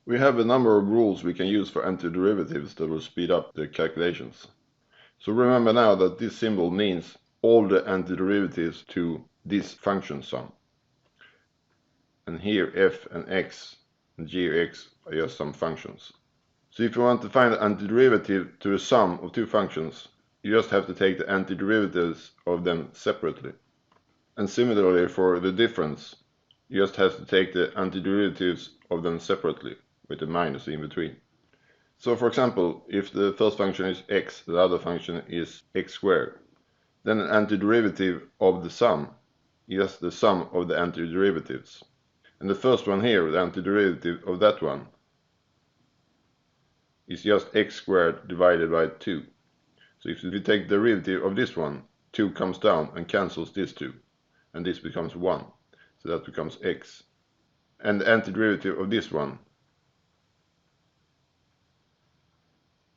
We have a number of rules we can use for antiderivatives that will speed up the calculations. So remember now that this symbol means all the antiderivatives to this function sum. And here f and x and g or x are just some functions. So if you want to find the antiderivative to the sum of two functions, you just have to take the antiderivatives of them separately. And similarly for the difference, you just have to take the antiderivatives of them separately, with a minus in between. So for example, if the first function is x, the other function is x squared, then an antiderivative of the sum is just the sum of the antiderivatives. And the first one here, the antiderivative of that one, is just x squared divided by 2. So if we take the derivative of this one, 2 comes down and cancels this 2, and this becomes 1. So that becomes x. And the antiderivative of this one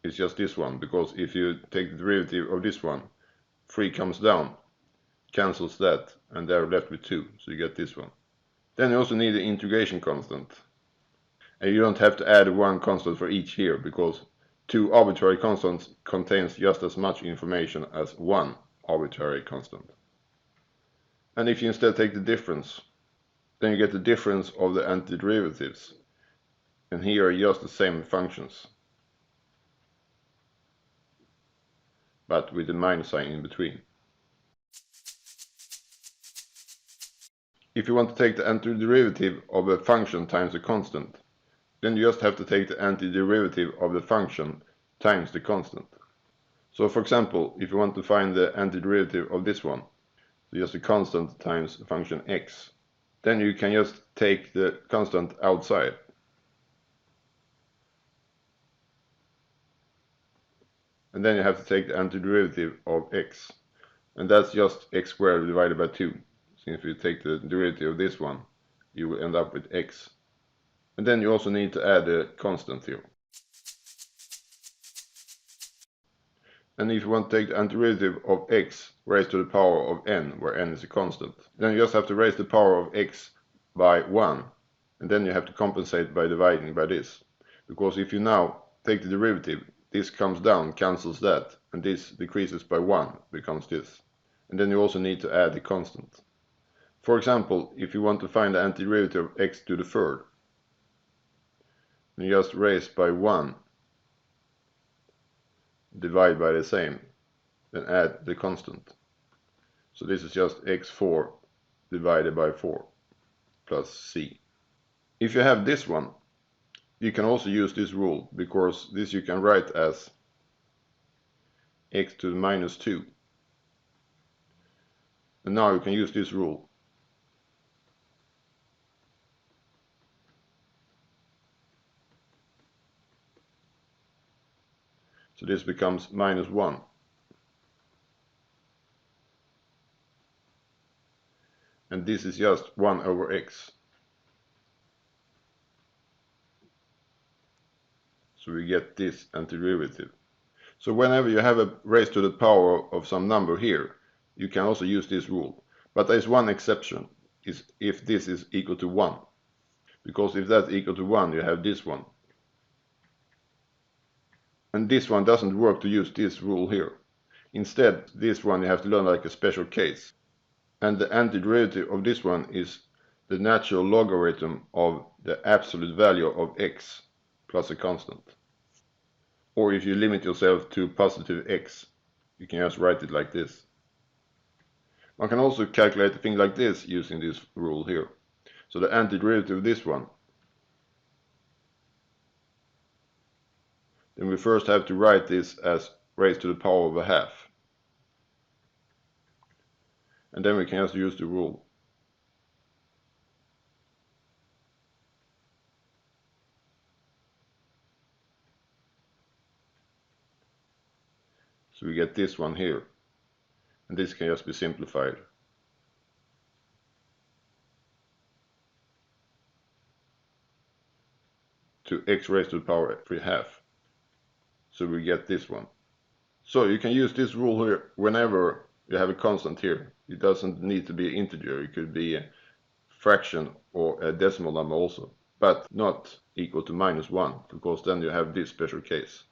is just this one, because if you take the derivative of this one, 3 comes down, cancels that, and they're left with 2, so you get this one. Then you also need the integration constant. And you don't have to add one constant for each here, because 2 arbitrary constants contains just as much information as one arbitrary constant. And if you instead take the difference, then you get the difference of the antiderivatives. And here are just the same functions, but with a minus sign in between. If you want to take the antiderivative of a function times a constant, then you just have to take the antiderivative of the function times the constant. So for example, if you want to find the antiderivative of this one, so just a constant times function x, then you can just take the constant outside. And then you have to take the antiderivative of x, and that's just x squared divided by 2. So if you take the derivative of this one, you will end up with x. And then you also need to add a constant here. And if you want to take the antiderivative of x raised to the power of n, where n is a constant, then you just have to raise the power of x by 1, and then you have to compensate by dividing by this. Because if you now take the derivative, this comes down, cancels that, and this decreases by 1, becomes this. And then you also need to add the constant. For example, if you want to find the antiderivative of x to the third, you just raise by 1, divide by the same, then add the constant. So this is just x4 divided by 4 plus c. If you have this one, you can also use this rule, because this you can write as x to the minus 2. And now you can use this rule. So this becomes minus 1. And this is just 1 over x. So we get this antiderivative. So whenever you have a raised to the power of some number here, you can also use this rule. But there is one exception, is if this is equal to 1. Because if that's equal to 1, you have this one. And this one doesn't work to use this rule here. Instead, this one you have to learn like a special case. And the antiderivative of this one is the natural logarithm of the absolute value of x plus a constant. Or if you limit yourself to positive x, you can just write it like this. One can also calculate a thing like this using this rule here. So the antiderivative of this one, then we first have to write this as raised to the power of a half. And then we can just use the rule. So we get this one here. And this can just be simplified. To x raised to the power of 3/2. So we get this one. So you can use this rule here whenever you have a constant here. It doesn't need to be an integer. It could be a fraction or a decimal number also. but not equal to -1, because then you have this special case.